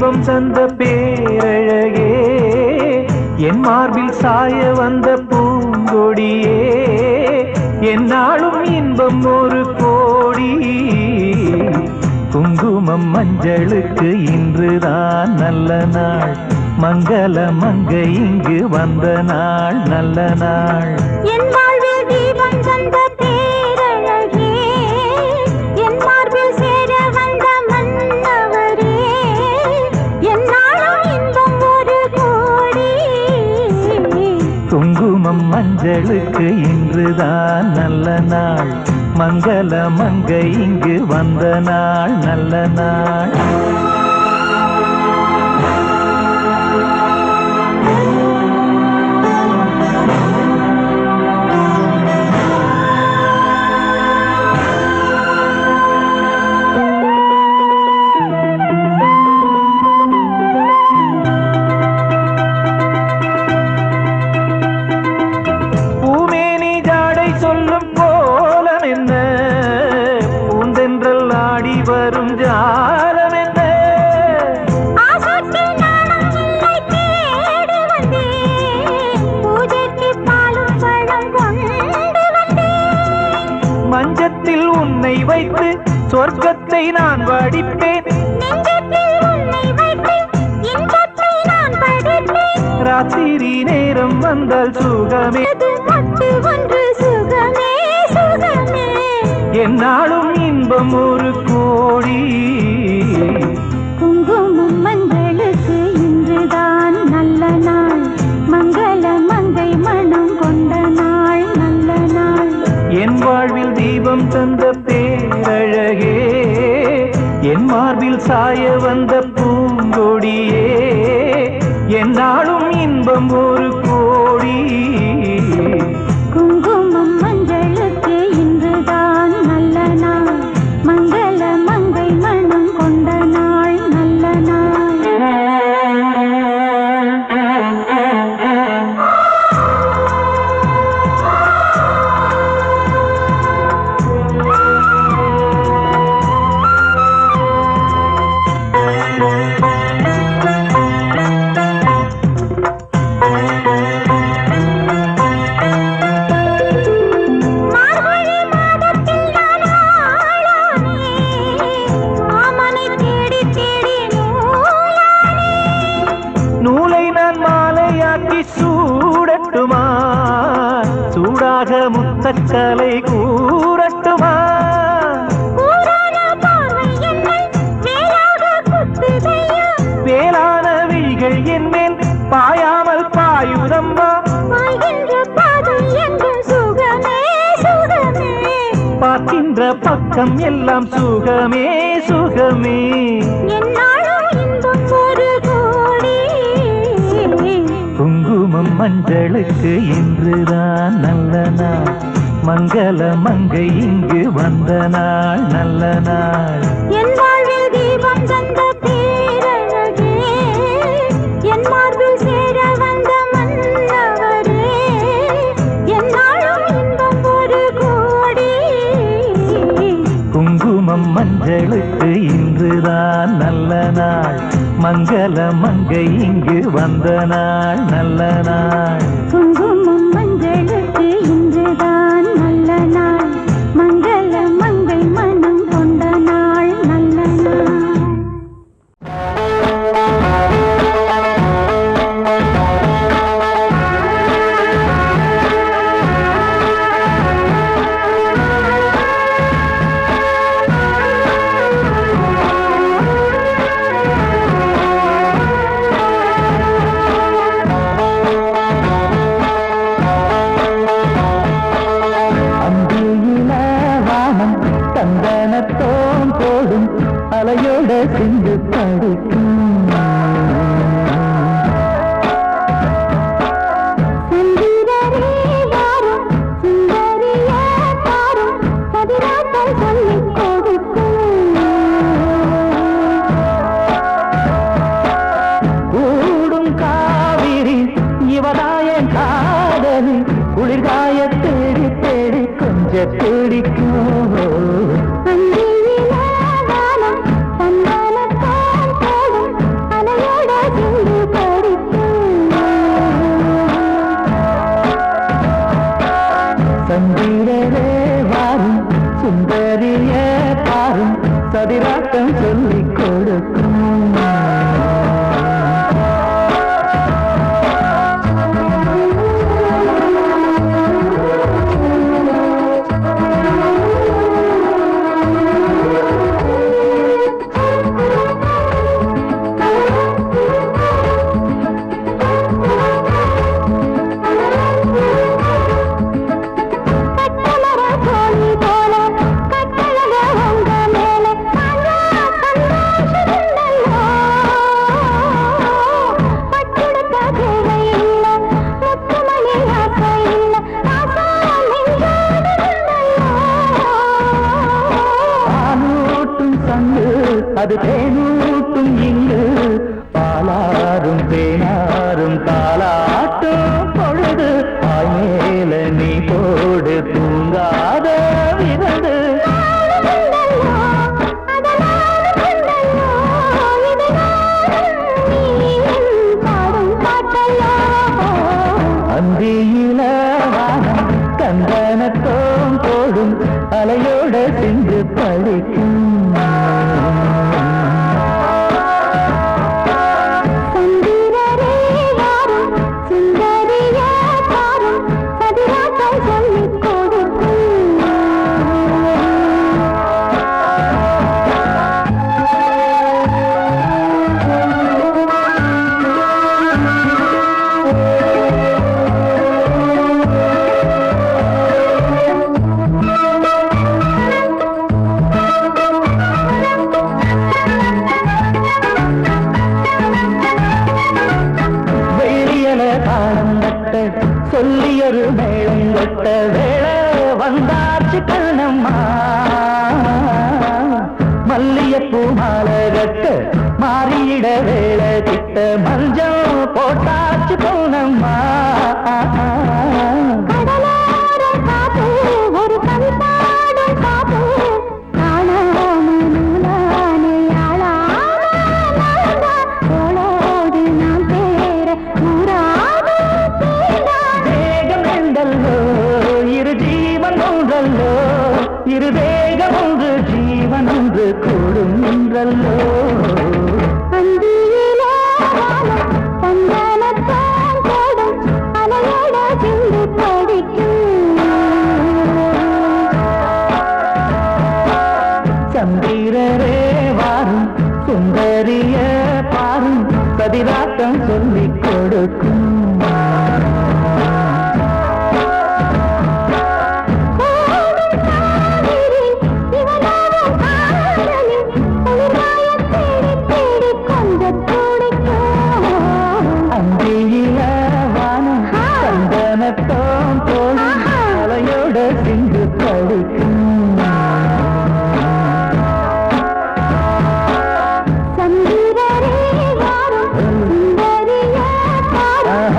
தீபம் தந்த பேரழகே, என் மார்பில் சாய வந்த பூங்கொடியே, என்னாலும் இன்பம் ஒரு கோடி. குங்குமம் மஞ்சளுக்கு இன்றுதான் நல்ல நாள், மங்கள மங்கை இங்கு வந்த நாள் நல்ல நாள். என் வாழ்வில் தீபம் தந்த பேரழகே, என் மார்பில் சேர வந்த மன்னவரே, என்னாலும் இன்பம் ஒரு கோடி. குங்குமம் மஞ்சளுக்கு இன்றுதான் நல்ல நாள், மங்கள மங்கை இங்கு வந்த நாள் நல்ல நாள். மஞ்சத்தில் உன்னை வைத்து சொர்க்கத்தை நான் வடிப்பேன், ராத்திரி நேரம் வந்தால் சுகமே ஒன்று சுகமே சுகமே, என்னாலும் இன்பம் ஒரு கோடி. குங்குமம் மஞ்சளுக்கு இன்றுதான் நல்ல நாள், மங்கள மங்கை மனம் கொண்ட நாள் நல்ல நாள். என் வாழ்வில் தீபம் தந்த பேரழகே, என் மார்பில் சாய வந்த பூங்கொடியே, என்னாலும் இன்பம் ஒரு கோடி. குங்குமம் மஞ்சளுக்கு இன்றுதான் நல்ல நாள், மங்கள மங்கை மனம் கொண்ட நாள் நல்ல நாள். நூலை நான் மாலையாக்கி சூடட்டுமா, சூடாக முத்தக்கலை கூறட்டுமா, வேளான விழிகள் என்மேல் பாயாமல் பாயுதம்மா, பார்க்கின்ற பக்கம் எல்லாம் சுகமே சுகமே. குங்குமம் மஞ்சளுக்கு இன்றுதான் நல்ல நாள், மங்கள மங்கை இங்கு வந்த நாள் நல்ல நாள். என் வாழ்வில் தீபம் தந்த பேரழகே, என் மார்பில் சேர வந்த மன்னவரே, என்னாலும் இன்பம் ஒரு கோடி. குங்குமம் மஞ்சளுக்கு இன்றுதான் நல்ல நாள், மங்கள மங்கை இங்கு வந்த நாள் நல்ல நாள். குங்குமம் மஞ்சளுக்கு இன்றுதான் நல்ல நாள், மங்கள மங்கை மனம் கொண்ட நாள் நல்ல நாள். சந்தனத்தோம் போடும் அலையோட சிந்து படுக்கும், கூடும் காவிரி இவதாய காதலி, குளிர்காய தேடி தேடி கொஞ்ச தேடிக்கும். அந்தியில வானம் சந்தனத்தான் போடும் சொல்லிக் கொடுக்கும். அது தேனூட்டும் இங்கு பாலாரும் தேனாரும் தாலாட்டும் பொழுது ஆயேல நீ போடு தூங்காத விரது அந்தியில வானம் கந்தனத்தோம் போடும் அலையோட சென்று படிக்கும். சொல்லியொரு மேளம் கொட்ட வேளை வந்தாச்சு கண்ணம்மா மல்லியப்பூ மாலை கட்ட மாறியிட வேளை கிட்ட மஞ்சள் போட்டாச்சு பொன்னம்மா. இரு வேகம் ஒன்று ஜீவன் ஒன்று கூடும் என்றல்லோ. சந்திரரே வாரும் சுந்தரிய பாரும் கதிராட்டம் சொல்லிக் கொடுக்கும். அலையோட சிந்து படிக்கும். சந்திரரே வாரும் சுந்தரிய பாரும்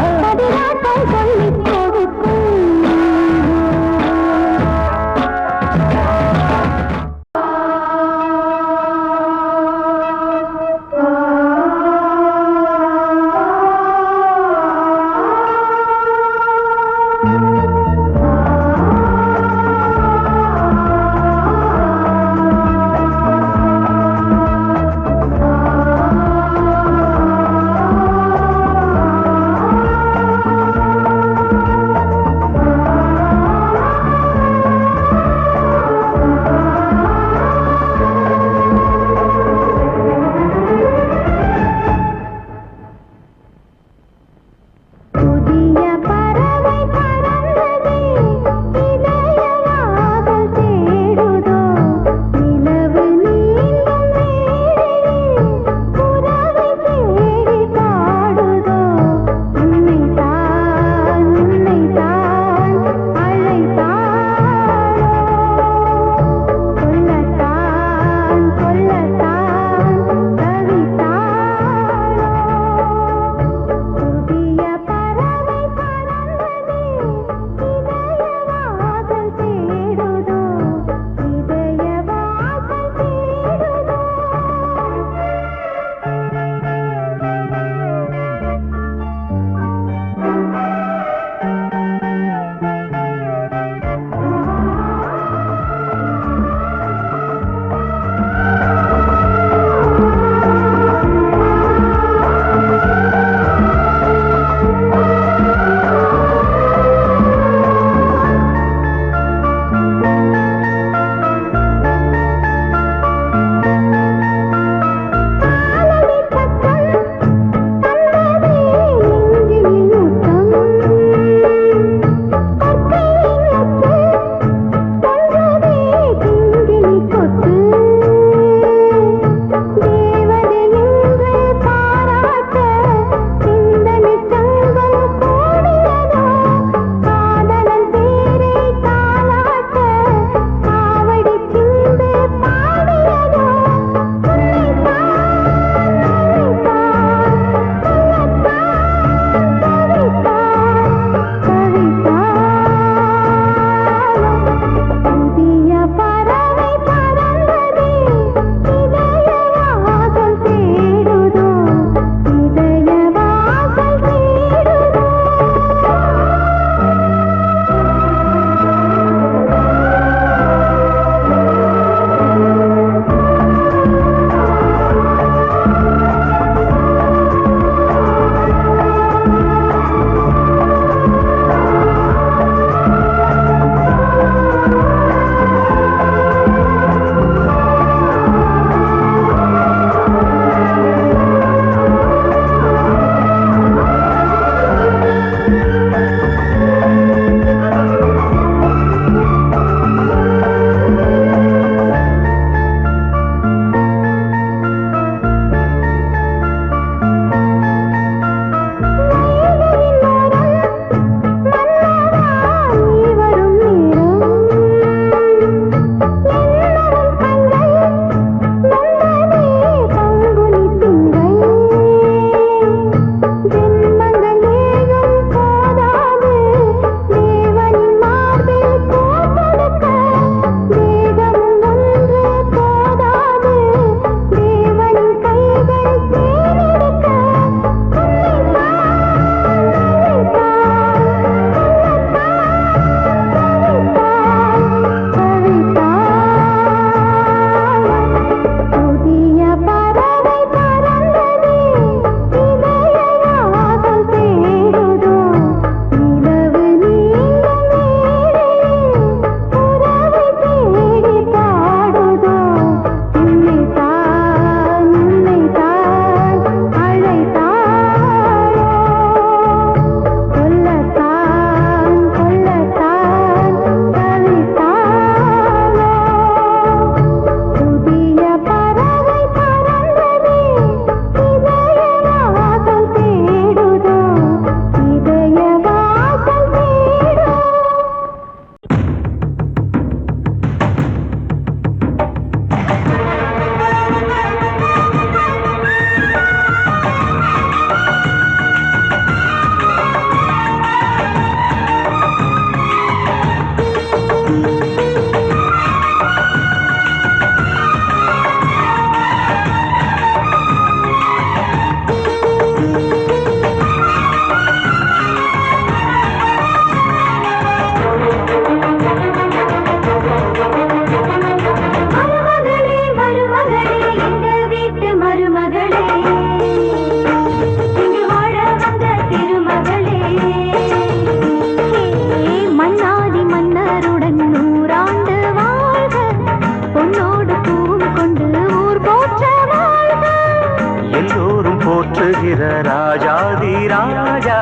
போற்றுகிற ராஜாதி ராஜா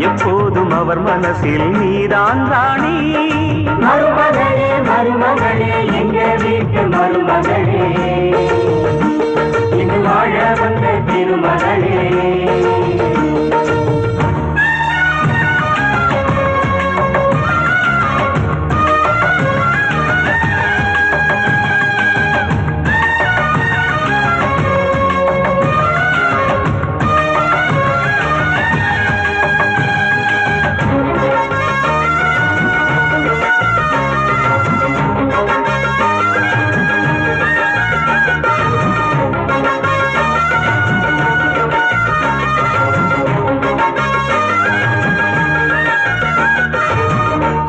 எப்போதும் அவர் மனசில் நீதான் ராணி. மருமகளே மருமகளே எங்க வீட்டு மருமகளே இங்கு வாழ வந்த திருமகளே.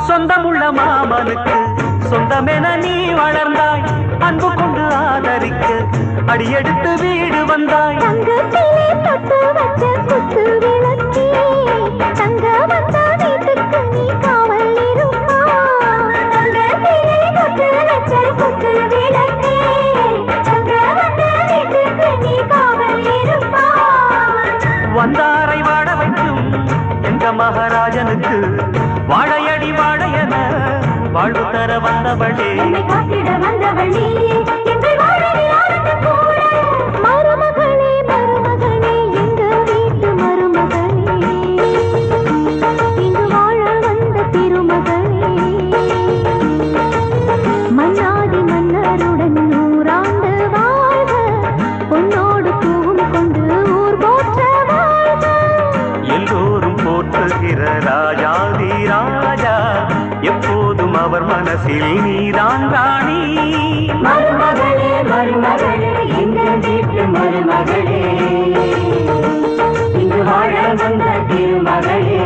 சொந்தமுள்ள மாமனுக்கு சொந்தமென நீ வளர்ந்தாய். அன்பு கொண்டு ஆதரிக்க அடியெடுத்து வீடு வந்தாய். தங்கத்திலே தொட்டு வச்ச குத்து விளக்கே தங்க வந்த வீட்டுக்கு நீ காவல் இருப்பா. தங்கத்திலே தொட்டு வச்ச குத்து விளக்கே தங்க வந்த வீட்டுக்கு நீ காவல் இருப்பா. வந்தாரை வாழ வைக்கும் எங்க மகாராஜனுக்கு வாழையடி வாழையன வாழ்வு தர வந்தவளே. என்னை காத்திட வந்தவள் நீயே எங்கள் வாழ்வில் யாருக்கு கூட. மருமகளே மருமகளே எங்க வீட்டு மருமகளே இங்கு வாழ வந்த திருமகளே. மன்னாதி மன்னருடன் 100 ஆண்டு வாழ்க பொன்னோடு பூவும் கொண்டு ஊர் போற்ற வாழ்க. எல்லோரும் போற்றுகிற ராஜாதி ராஜா எப்போதும் அவர் மனசில் நீதான் ராணி. மருமகளே மருமகளே எங்க வீட்டு மருமகளே இங்கு வாழ வந்த திருமகளே.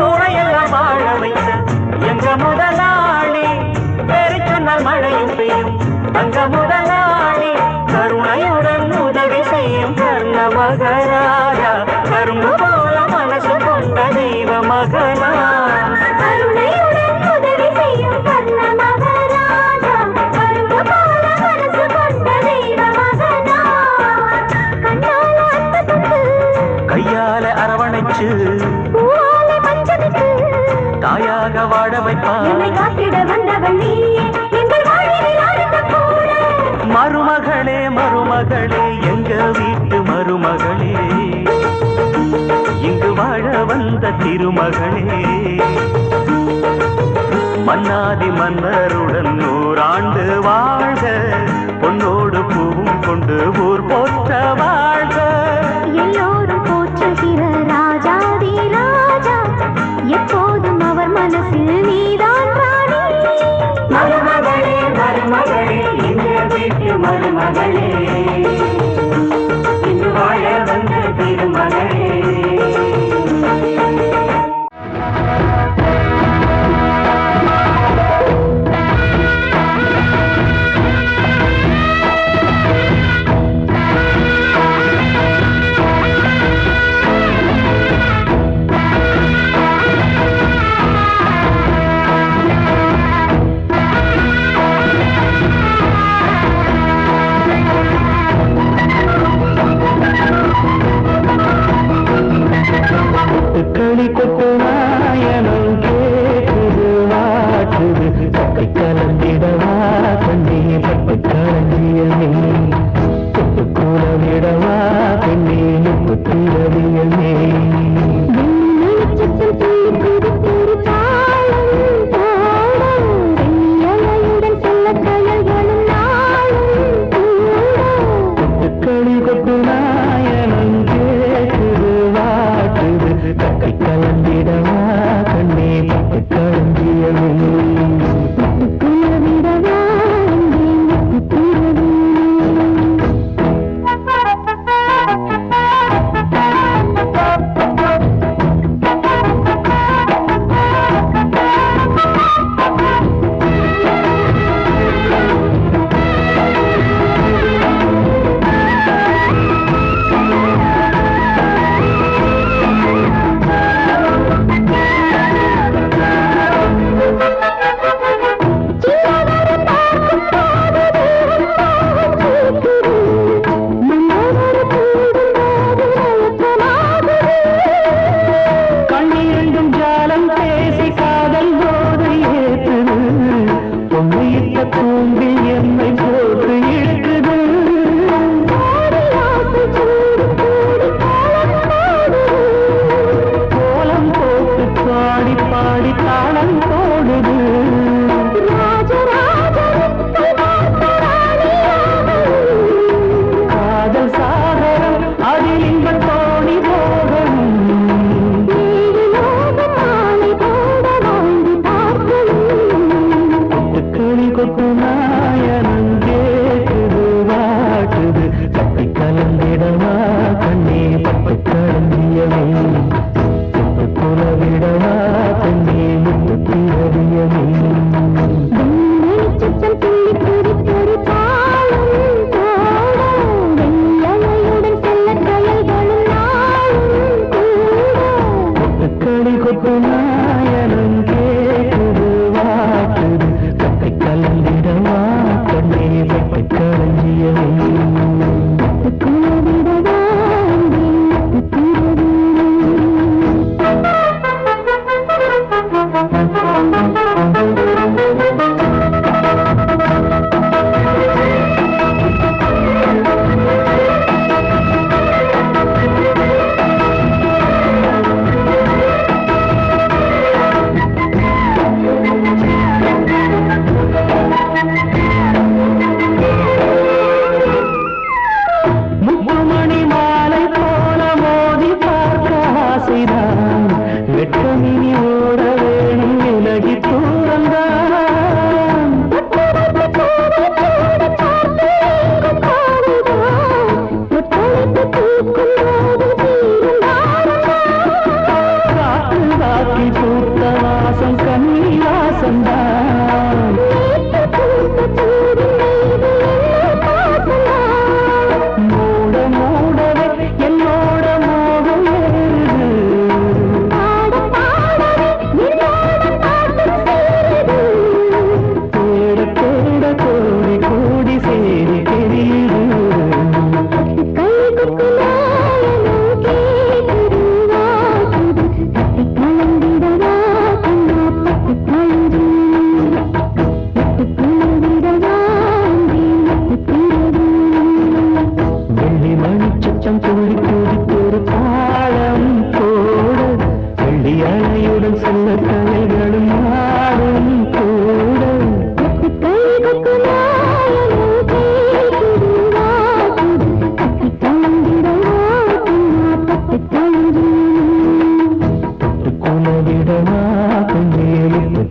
ஊரையெல்லாம் வாழ வைத்த எங்க முதலாளி, பேரு சொன்னால் மழையும் பெய்யும் தங்க முதலாளி, கருணையுடன் உதவி செய்யும் கர்ண மகராஜா, கரும்பு போல மனசு கொண்ட தெய்வ மகனா. கருணையுடன் உதவி செய்யும் கர்ண மகாராஜா கரும்பு போல மனசு கொண்ட தெய்வ மகனா. கண்ணால அன்பு தந்து கையால அரவணைச்சு பூவால மஞ்சமிட்டு தாயாக வாழ வைப்பார். என்னை காத்திட வந்தவள் நீயே எங்கள் வாழ்வில் யாருக்கு கூட. மருமகளே மருமகளே எங்க வீட்டு மருமகளே இங்கு வாழ வந்த திருமகளே. மன்னாதி மன்னருடன் 100 ஆண்டு வாழ்க பொன்னோடு பூவும் கொண்டு ஊர் போற்ற வாழ்க. எல்லோரும் போற்றுகிற ராஜாதி ராஜா எப்போதும் அவர் மனசில் நீதான் ராணி. மருமகளே மருமகளே எங்க வீட்டு மருமகளே இங்கு வாழ வந்த திருமகளே.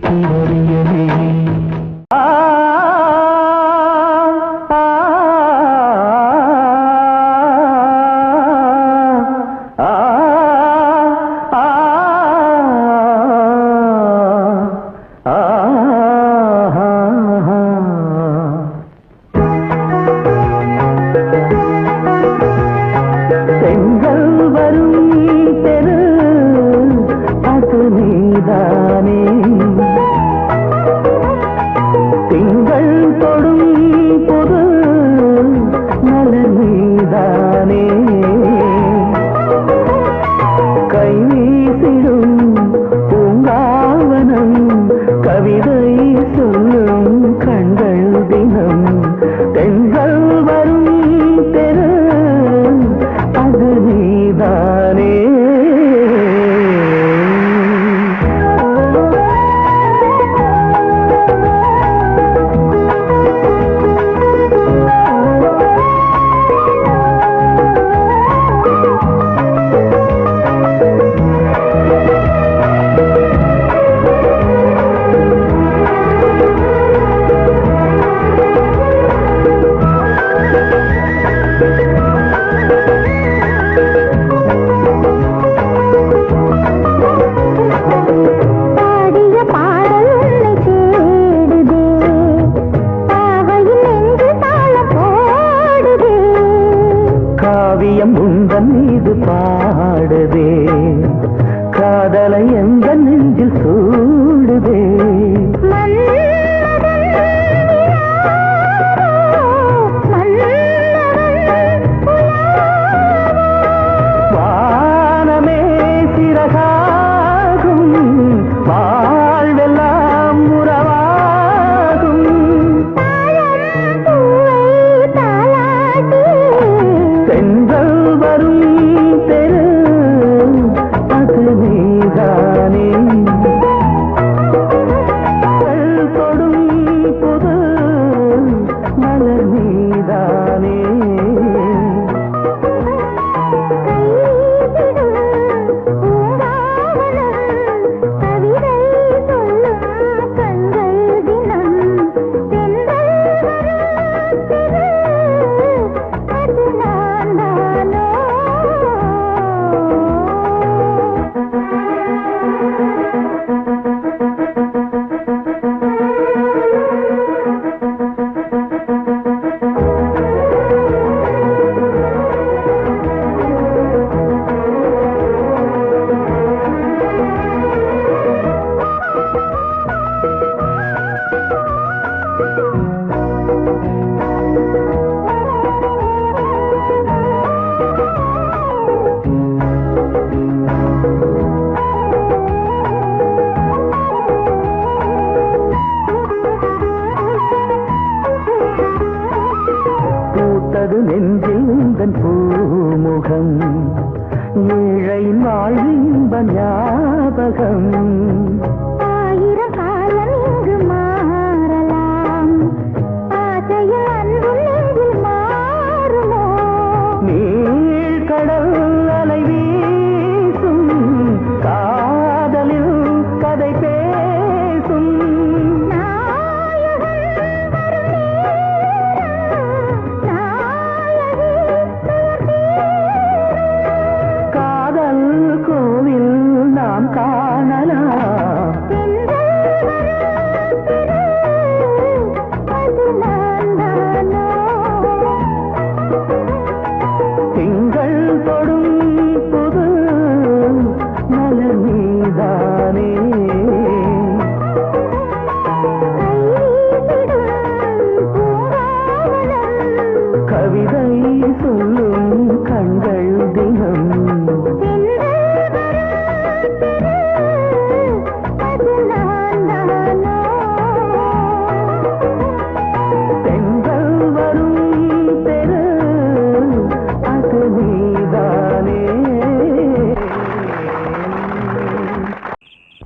சிவரியமே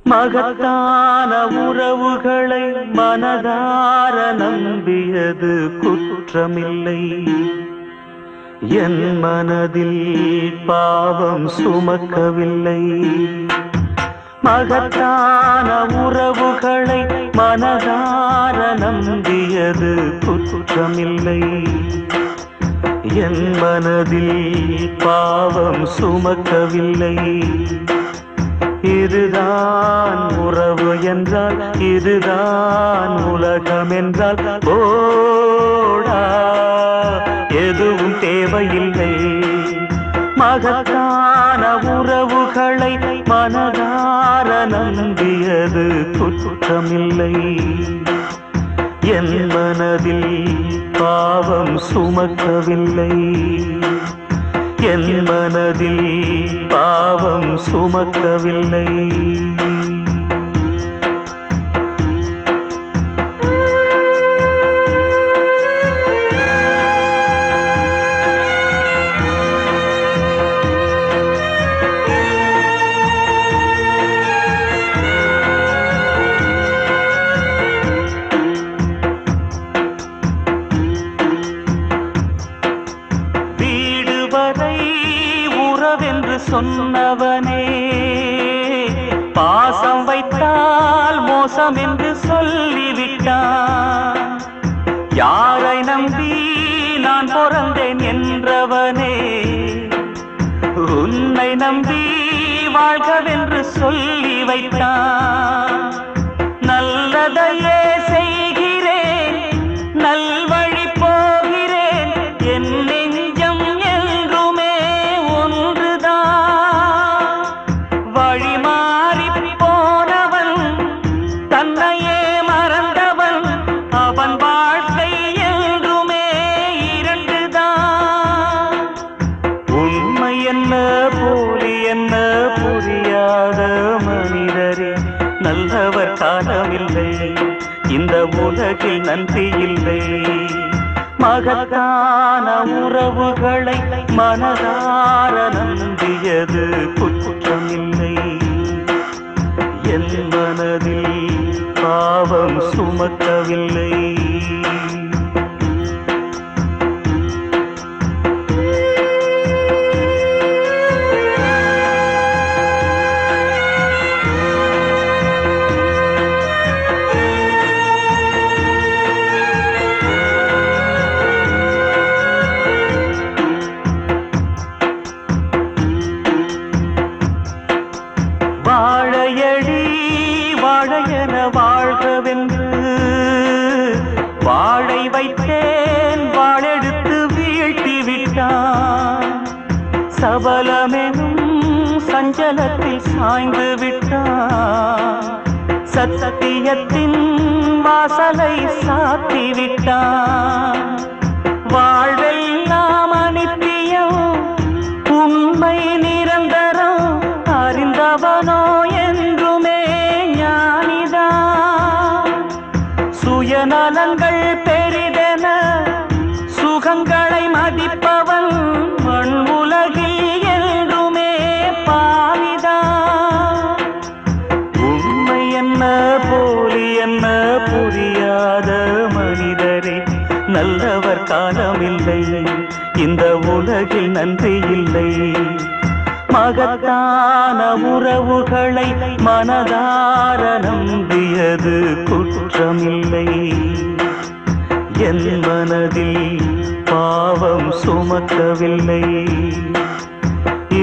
மகத்தான உறவுகளை மனதார நம்பியது குற்றமில்லை. என் மனதில் பாவம் சுமக்கவில்லை. மகத்தான உறவுகளை மனதார நம்பியது குற்றமில்லை. என் மனதில் பாவம் சுமக்கவில்லை. இதுதான் உறவு என்றால், இதுதான் உலகம் என்றால் போடா, எதுவும் தேவையில்லை. மகத்தான உறவுகளை மனதார நம்பியது குற்றமில்லை. என் மனதில் பாவம் சுமக்கவில்லை. என் மனதில் பாவம் சுமக்கவில்லை. சொன்னவனே பாசம் வைத்தால் மோசம் என்று சொல்லிவிட்டான். யாரை நம்பி நான் பிறந்தேன் என்றவனே உன்னை நம்பி வாழ்கவென்று சொல்லி வைத்தான். நல்லதையே செய்கிறேன், நல்வழி போகிறேன், என் நெஞ்சம் என்றுமே நல்லவர் காலமில்லை, இந்த உலகில் நன்றி இல்லை. மகத்தான உறவுகளை மனதார நம்பியது குற்றமில்லை. என் மனதில் பாவம் சுமக்கவில்லை. வாழையடி வாழையன வாழ்கவென்று வாழை வைத்தேன், வாழெடுத்து வீழ்த்தி விட்டான். சபலமெனும் சஞ்சலத்தில் சாய்ந்து விட்டான். சத்தியத்தின் வாசலை சாத்தி விட்டான். வாழ்வெல்லாம் அனித்தியம், உண்மை நிரந்தரம், அறிந்தவனோ என்றுமே ஞானிதான். சுயநலங்கள் பெரிதென சுகங்களை மதிப்பவன் மண் உலகில் என்றுமே பாவிதான். உண்மை என்ன போலி என்ன புரியாத மனிதரே, நல்லவர் காலமில்லை, இந்த உலகில் நன்றி இல்லை. மகத்தான உறவுகளை மனதார நம்பியது குற்றமில்லை. என் மனதில் பாவம் சுமக்கவில்லை.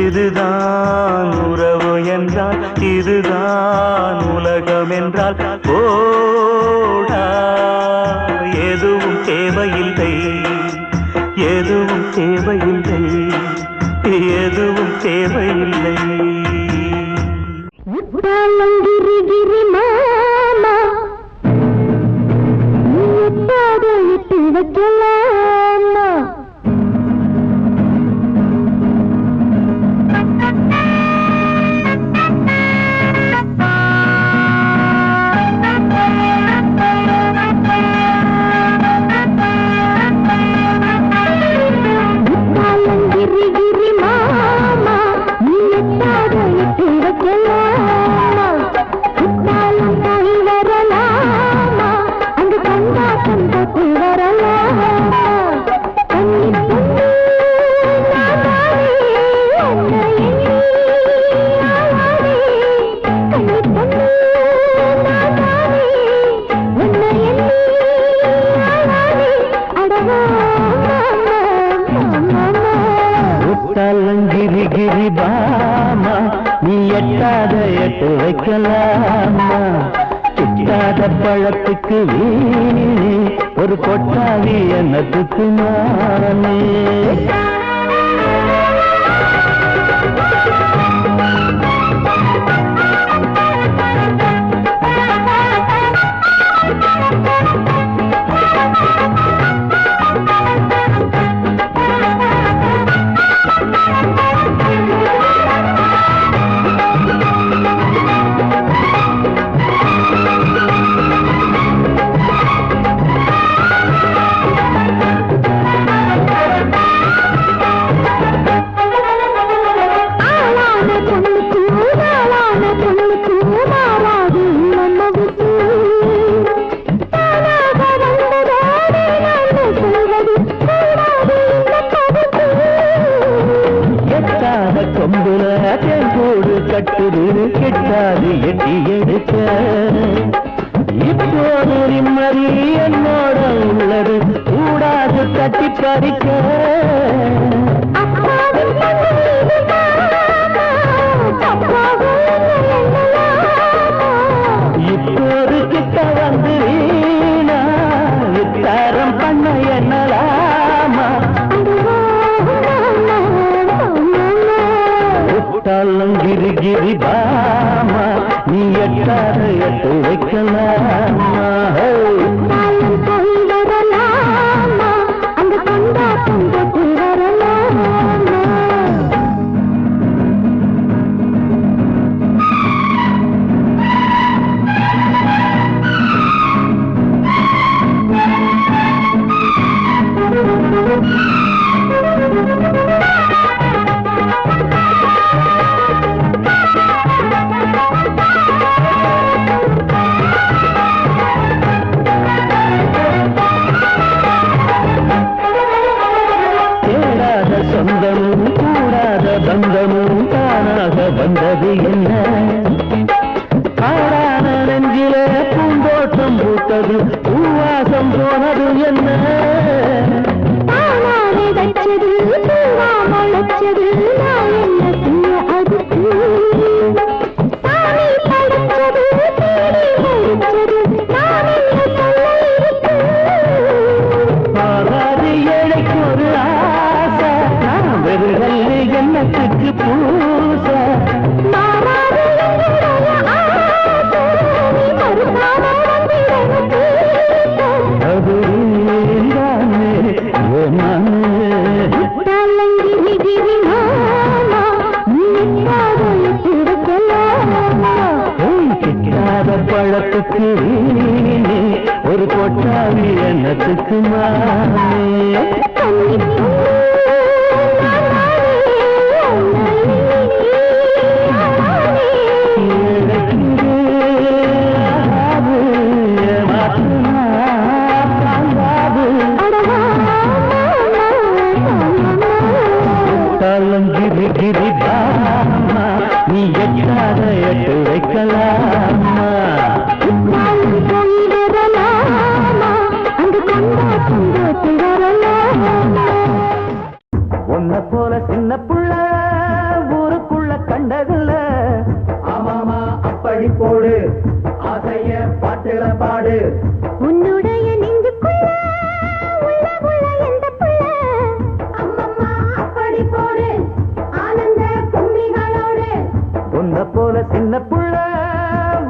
இதுதான் உறவு என்றால், இதுதான் உலகம் என்றால் போடா, எதுவும் தேவையில்லை, எதுவும் தேவையில்லை, எதுவும் தேவையில்லை. गिरी मामा வைக்கலாமா? பழத்துக்கு வீணே ஒரு கொட்டாவி என்னத்துக்கு நானே கொம்புல தேங்கூடு கட்டுது கெட்டாது எட்டி எடுக்க இப்போது நிம்மதி என்னோட உள்ளது கூடாது கட்டி பறிக்க இப்போது கிட்ட வந்து வித்தாரம் பண்ண என்னலாமா கிரி கிரி பாமா நீ எட்டாத எட்டு வைக்கலாமா அந்த கொண்டாட்டம் கொண்டு வரலாமா சொந்தமும் கூடாத பந்தமும் தானாக வந்தது என்ன ஆடான நெஞ்சில பூந்தோட்டம் பூத்தது பூவாசம் போனது என்ன என்னத்துக்கு பூச அது கிட்டாத பழத்துக்கு ஒரு கொட்டாவி என்னத்துக்கு மானே கிரி கிரி பாமா நீ எட்டாத எட்டு வைக்கலாமா உன்னை போல சின்ன புள்ள ஊருக்குள்ள கண்டதில்ல ஆமாமா அப்படி போடு ஆசைய பாட்டுல பாடு உன்னுடைய நெஞ்சுக்குள்ள உள்ள உள்ள எந்த புள்ள அம்மம்மா அப்படி போடு ஆனந்த கும்மிகளோடு உன்னை போல சின்ன புள்ள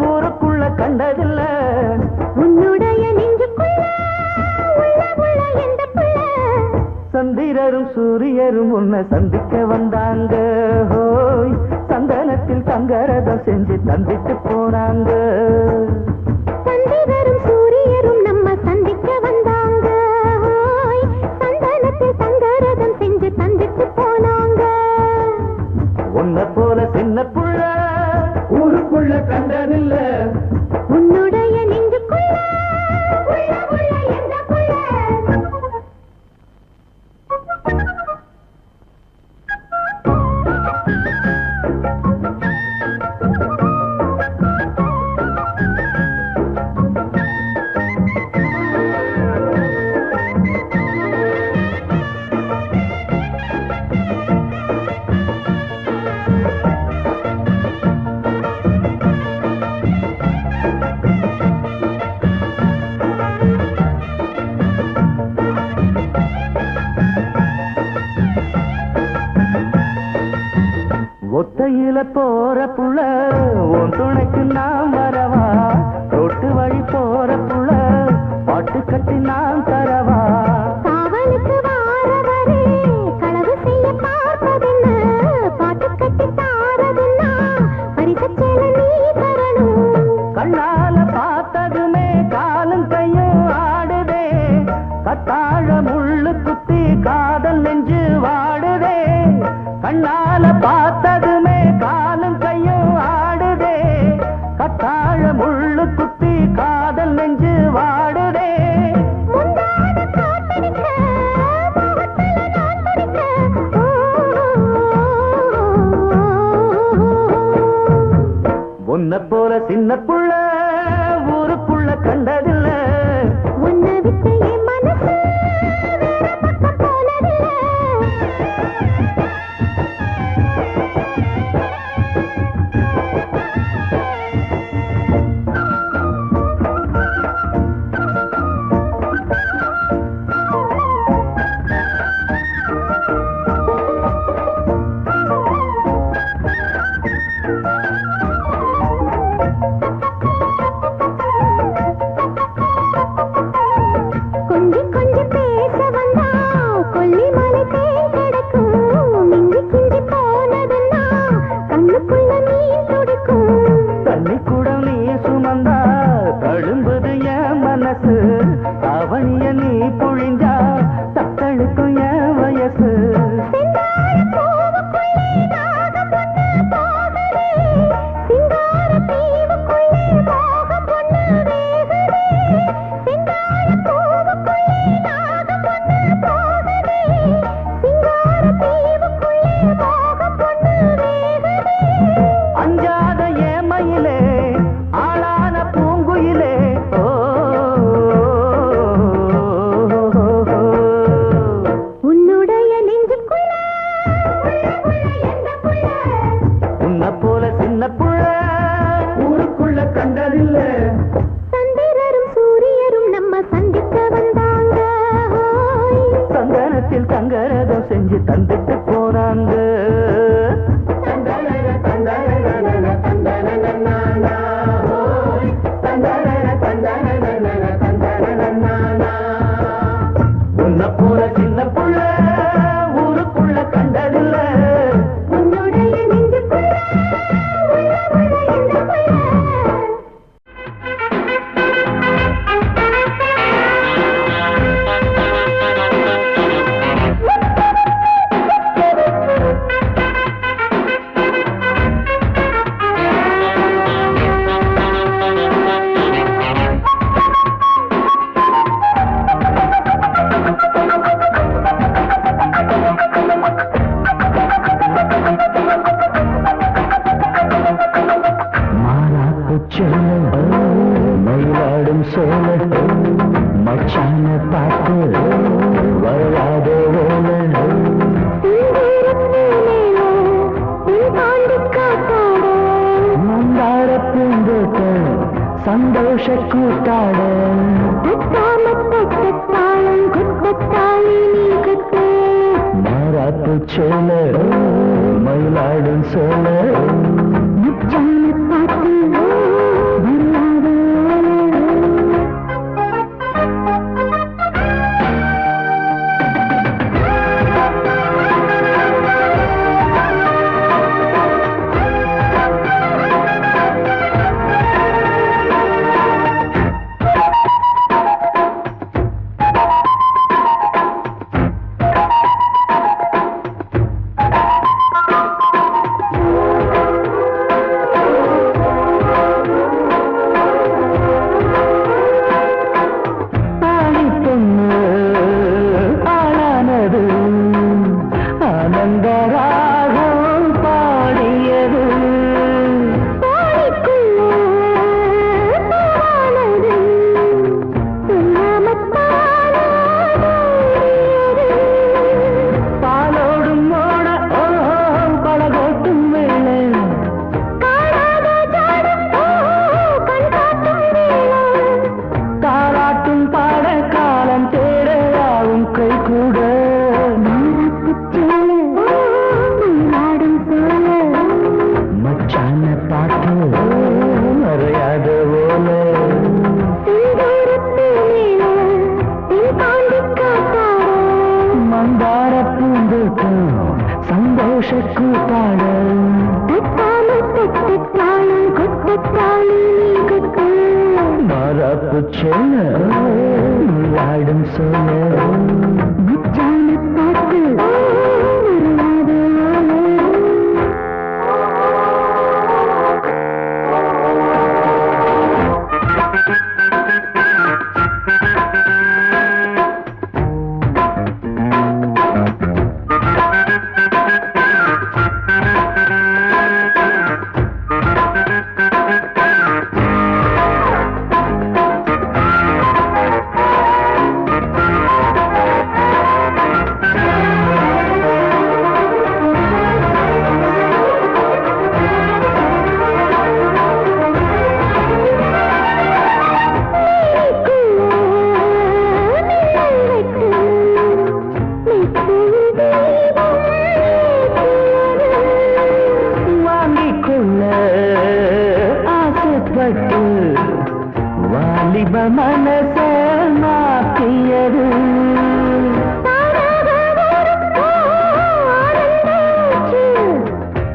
ஊருக்குள்ள கண்டதில்ல உன்னுடைய நெஞ்சுக்குள்ள உள்ள உள்ள எந்த புள்ள சந்திரரும் சூரியரும் உன்னை சந்திக்க வந்தாங்க ஹோய் சந்தனத்தில் தங்கரதம் செஞ்சு தந்திட்டு போனாங்க சந்திரரும் சூரியரும் நம்ம சந்திக்க வந்தாங்க ஹோய் சந்தனத்தில் தங்கரதம் செஞ்சு தந்திட்டு போனாங்க உன்னை போல சின்ன புள்ள ஊருக்குள்ள கண்டதில்ல உன்னுடைய நெஞ்சுக்குள்ள உள்ள உள்ள எந்த புள்ள ஒத்தையில போற புள்ள உன் துணைக்கு நான் வரவா ரோட்டு வழி போற புள்ள பாட்டு கட்டி நான் தரவா காவலுக்கு வாரவரே களவு செய்ய பார்ப்பதென்ன பாட்டு கட்டி தாரதென்னா பரிசச்சேல நீ தரணும் கண்ணால பார்த்ததுமே காலும் கையும் ஆடுதே கத்தாழ முள்ளு குத்தி காதல் நெஞ்சு வாடுதே கண்ணால பார்த்ததுமே காலும் கையும் ஆடுதே கத்தாழ முள்ளு குத்தி காதல் நெஞ்சு வாடுதே முந்தான காத்தடிக்க முகத்துல நான் துடிக்க உன்னை போல சின்ன புள்ள ஊருக்குள்ள கண்டதில்ல உன்னை விட்டு என் மனசு வேற பக்கம் போனதில்லை கொஞ்சி கொஞ்சி பேச வந்தா கொல்லிமலை தேன் கிடக்கும் மிஞ்சி கிஞ்சி போனதுன்னா கண்ணுக்குள்ள நீ துடிக்கும் தண்ணி கூட நீ சுமந்தா தழும்புது என் மனசு அவனிய நீ புழிஞ்சா தத்தழுக்கும் என் வயசு செந்தாழ பூவுக்குள்ளே நாகம் பொண்ணு போகுதே சிங்கார தீவுக்குள்ளே மோகம் பொண்ணு வேகுதே செந்தாழ பூவுக்குள்ளே நாகம் பொண்ணு போகுதே சிங்கார தீவுக்குள்ளே மோகம் பொண்ணு வேகுதே அஞ்சாத ஏமையிலே ஆளான பூங்குயிலே ஓ உன்னுடைய நெஞ்சுக்குள்ள உள்ள எந்தக்குள்ள உன்னை போல சின்ன புள்ள ஊருக்குள்ள கண்டதில்ல சந்திரரும் சூரியரும் நம்ம சந்திக்க வந்தாங்க ஹோய். சந்தனத்தில் தங்கரதம் செஞ்சு தந்துட்டு போனாங்க உன்னை போல சின்ன புள்ள ஊருக்குள்ள கண்டதில்ல உன்னுடைய நெஞ்சுக்குள்ள உள்ள எந்தக்குள்ள மயிலாடும் சோழ மச்சான பாட்டு வராத மந்தார பூந்தோட்ட சந்தோஷ கூட்டாட மாறாப்பு சோழ மயிலாடும் சோழ செல்ல விளையாடும் சொல்ல மச்சான பாட்டு வாலிப மனச மாற்றியது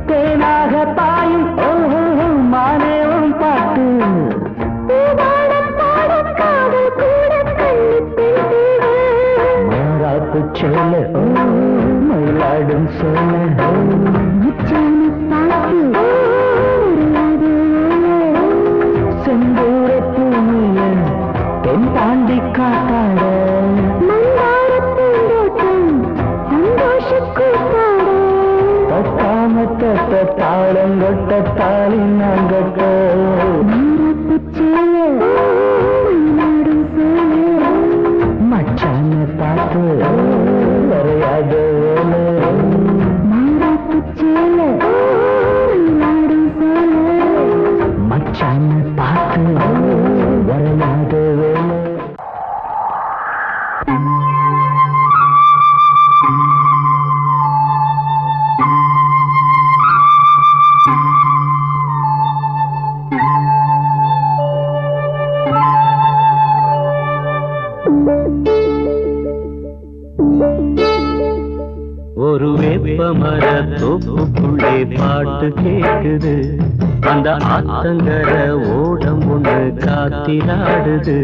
தேனாக பாயும் மானேவும் பாட்டு மாறாப்பு சொல்ல மயிலாடும் சொல்ல செந்தூர பூமிய தென் தாண்டி காட்டாட தட்டாம தட்ட தாளங்கொட்ட தாளி நாங்கட்ட மச்சான பார்த்து வரையாத மச்சான பார்த்து வரையாத வேலை ஒரு வேப்பமர தோப்புக்குள்ளே பாட்டு கேக்குது அந்த ஆத்தங்கர ஓடம் ஒன்று காத்திலாடுது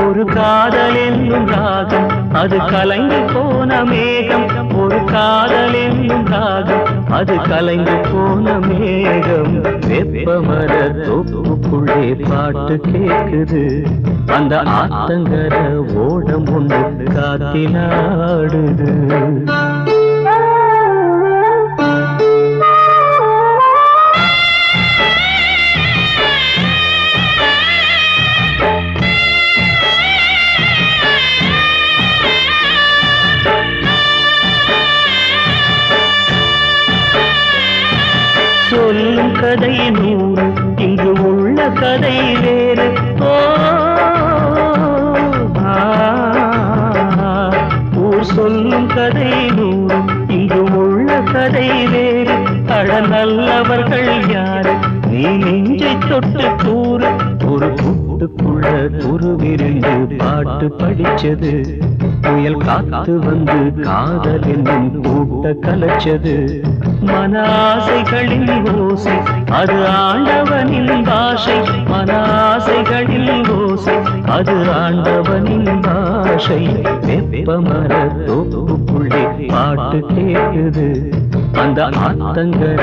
ஒரு காதல் என்னும் ராகம் அது கலைந்து போன மேகம் ஒரு காதல் என்னும் ராகம் அது கலைந்து போன மேகம் வேப்பமர தோப்புக்குள்ளே பாட்டு கேக்குது அந்த ஆத்தங்கர ஓடம் ஒன்று காத்திலாடுது சொல்லும் கதை நூறு இங்கு உள்ள கதை வேறு ஊர் சொல்லும் கதை நூறு இங்கு உள்ள கதை வேறு அழ நல்லவர்கள் யாரு நீ நெஞ்சை தொட்டு கூறு ஒரு கூட்டுக்குள்ள துருவிருந்து பாட்டு படிச்சது புயல் காத்து வந்து காதல் என்னும் கூட்ட கலைச்சது மனாசைகளின் ஓசை அது ஆண்டவனின் பாஷை மனாசைகளின் ஓசை அது ஆண்டவனின் பாஷை வெப்பமர தோப்புக்குள்ளே பாட்டு கேக்குது அந்த ஆத்தங்கர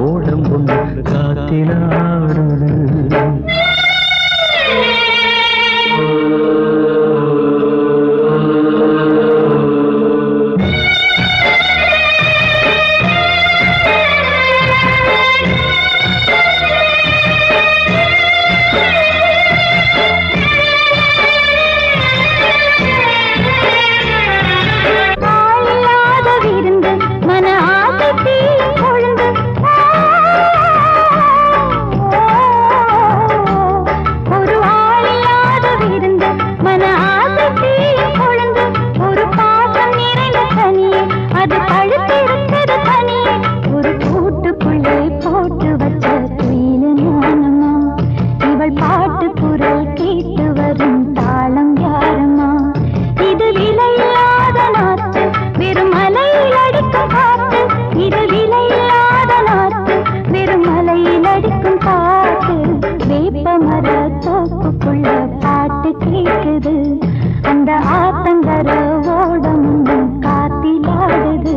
ஓடம் ஒன்று காத்திலாடுது கேக்குது அந்த ஆத்தங்கர ஓடம் காத்தில் ஆடுது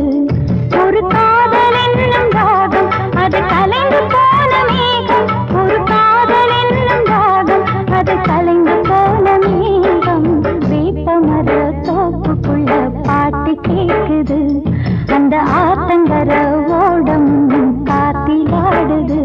ஒரு காதல் என்னும் ராகம் அது கலைந்து போன மேகம் ஒரு காதல் என்னும் ராகம் அது கலைந்து போன மேகம் வேப்பமர தோப்புக்குள்ள பாட்டு கேக்குது அந்த ஆத்தங்கர ஓடம் காத்தில் ஆடுது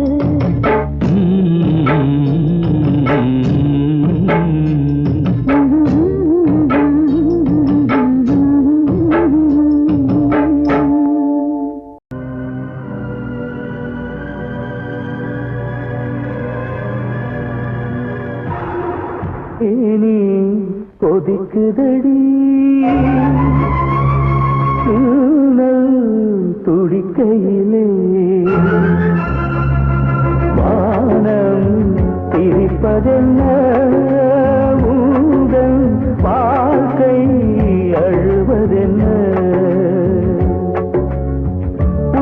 நீ கொதிக்குதடி துடிக்கையிலே வானம் பிரிப்பதென்ன உங்கள் வாழ்க்கை அழுவதென்ன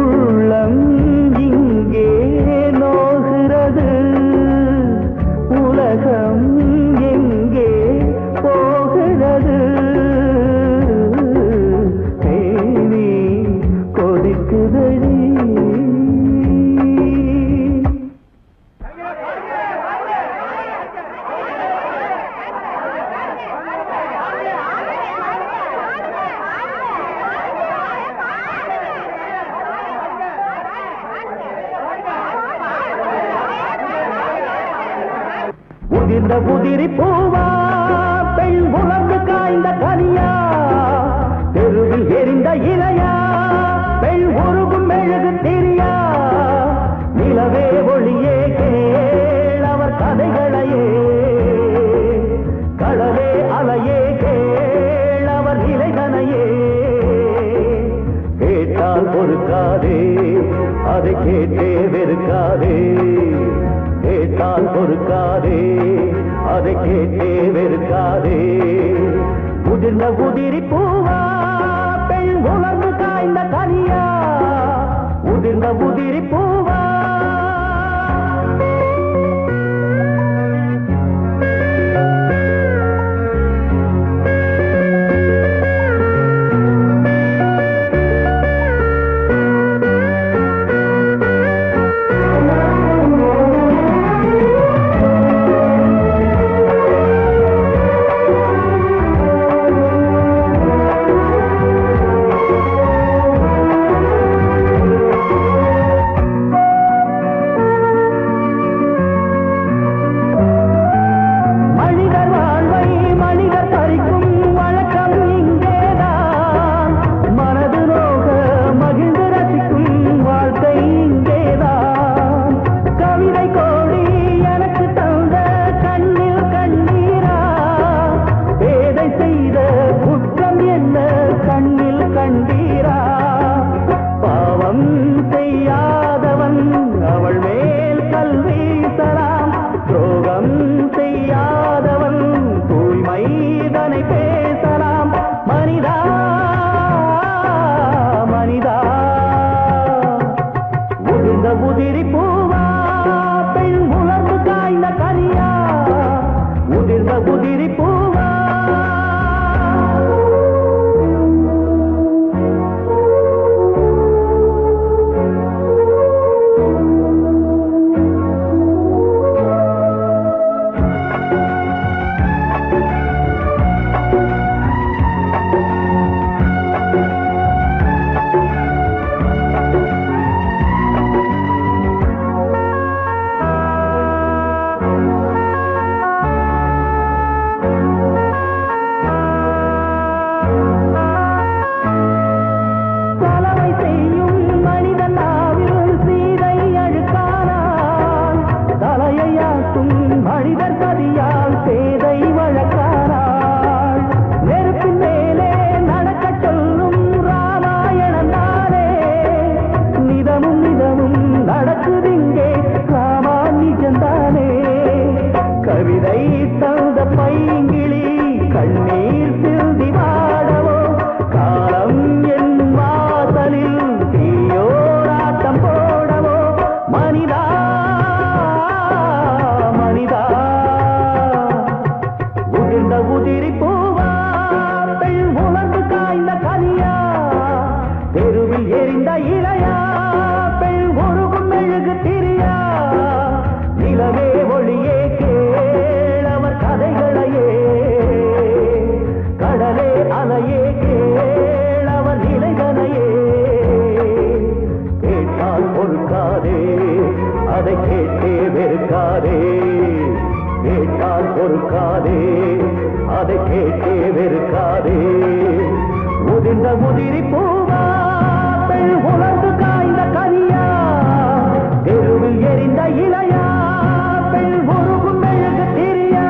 உள்ளம் இங்கே நோகிறது உலகம் எங்கே போகிறது நீ கொதிக்குதடி உதிர்ந்த புதிரி பூவா பெண் உலர்ந்து காய்ந்த கனியா தெருவில் எரிந்த இலையா பெண் உருகும் மெழுகு திரியா நிலவே ஒளியே கேள் அவர் கதைகளையே கடலே அலையே கேள் அவர் நிலைகளையே கேட்டால் பொறுக்காதே அதை கேட்டே வெறுக்காதே கேட்டால் பொறுக்காதே அதை கேட்டே வெறுக்காதே உதிர்ந்த உதிரி பூவா பெண் உலர்ந்து காய்ந்த கனியா உதிர்ந்த உதிரி பூவா உதிரி பூவா பெண் உலர்ந்து காய்ந்த கனியா உதிர்ந்த உதிரி பூவா மனிதர் கதியால் சேதை வழக்கானாள் நெருப்பின் மேலே நடக்க சொல்லும் ராமாயணம் தானே நிதமும் நிதமும் நடக்குதிங்கே ராமானிஜந்தானே கவிதை தந்த பைங்கிளி கண்ணீர் சிந்தி வாடவோ காலம் என்னும் வாசலில் தீயோராட்டம் போடவோ மனிதா உதிரி கேட்டே வெறுக்காதே உதிர்ந்த முதிரி பூவா பெண் உலர்ந்து காய்ந்த கனியா தெருவில் எரிந்த இலையா பெண் உருகும் மெழுகு திரியா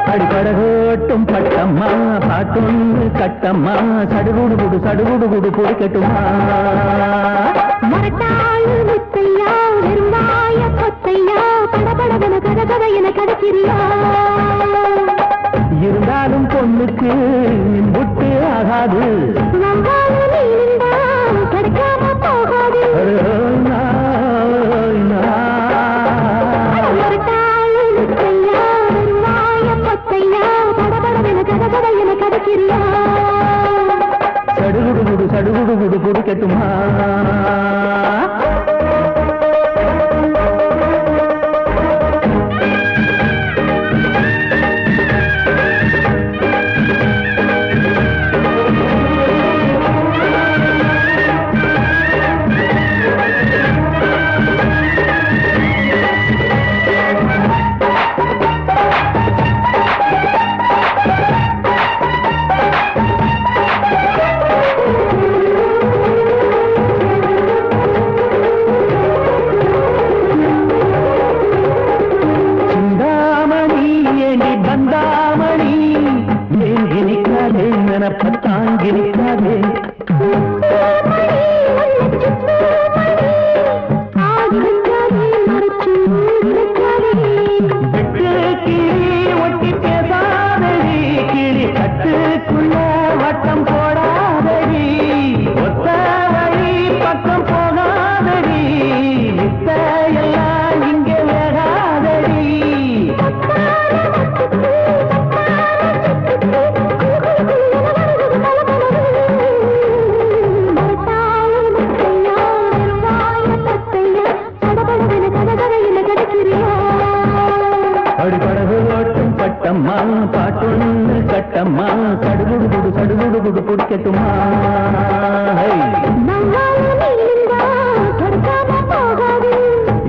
அடிபடகோட்டும் பட்டம்மா பாட்டொன்று கட்டம்மா சடுகுடு குடு சடுகுடு குடு பொறிக்கட்டுமா மரட்டாளு முத்தையா வெறுவாய கொத்தையா படபடவன கதகத என கதக்கிறியா இருந்தாலும் பொண்ணுக்கு புட்டு ஆகாது கிடைக்காம போகாது மரட்டாளு முத்தையா வெறுவாய கொத்தையா படபடவன கதகத என கதக்கிறியா சடுகுடு குடு சடுகுடு குடு பொறிக்கட்டுமா தாங்கிருக்காதே ஒட்டி பேசாதடி கிளி கட்டுக்குள்ள வட்டம் போடாதடி ஒத்த வழி பக்கம் போகாதடி எல்லாம் இங்கே வேகாதடி அடிபடகு ஓட்டும் பட்டம்மா பாட்டொன்று கட்டம்மா சடுகுடு குடு சடுகுடு குடு குடிக்கட்டுமா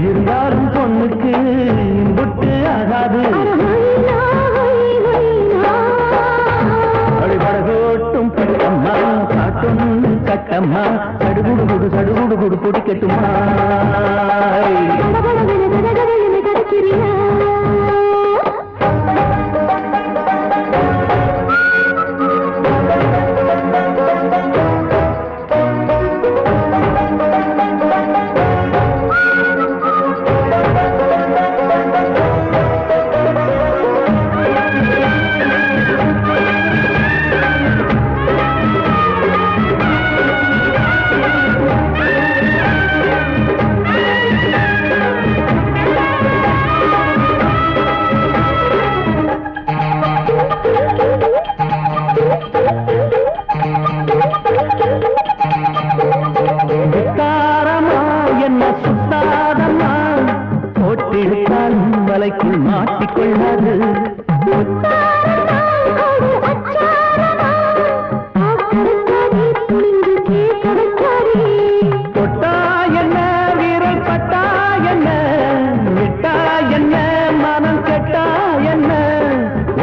இருந்தாலும் பொண்ணுக்கு புட்டு ஆகாது அடிபடகு ஓட்டும் பட்டம்மா பாட்டொன்று கட்டம்மா சடுகுடு குடு சடுகுடு குடு குடிக்கட்டுமா வலைக்குள் மாட்டிக்கொள்ளாது தொட்டா என்ன வீரல் பட்டா என்ன விட்டா என்ன மனம் கெட்டா என்ன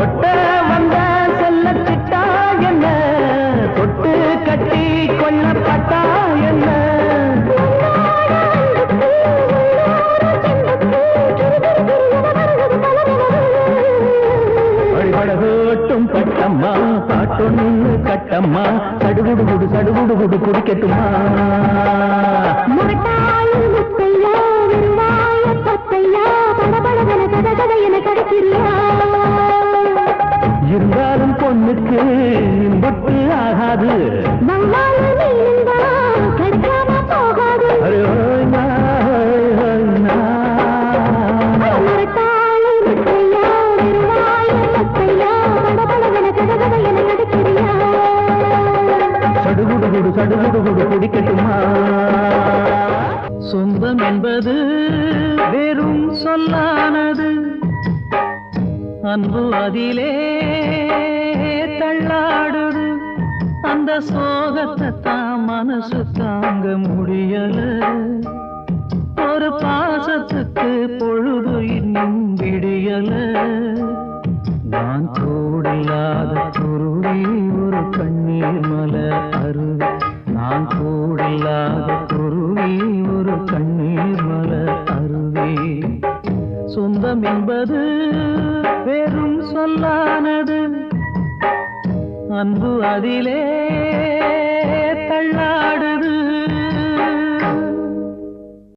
ஒட்ட வந்த செல்ல சிட்டா என்ன தொட்டு கட்டி கொல்லப்பட்டா என்ன படகோட்டும் பட்டம்மா பாட்டொன்னு கட்டம்மா சடுகுடு குடு சடுகுடு குடு குடிக்கட்டுமா முத்தையா வெறுவாய பத்தையா படபடவன கதகத என கதக்கிறியா இருந்தாலும் பொண்ணுக்கு புட்டு ஆகாது கிடைக்காம போகாது முத்தையா வெறுவாய பத்தையா படபடவன கதகத என கதக்கிறியா அன்பு அதிலே தள்ளாடுது அந்த சோகத்தை தான் மனசு தாங்க முடியல ஒரு பாசத்துக்கு பொழுது இன்னும் விடியல நான் கூடில்லாத குருவி ஒரு கண்ணீர் மலை அருவி நான் கூடில்லாத குருவி ஒரு கண்ணீர் மலை அருவி சொந்தம் என்பது வெறும் சொல்லானது அன்பு அதிலே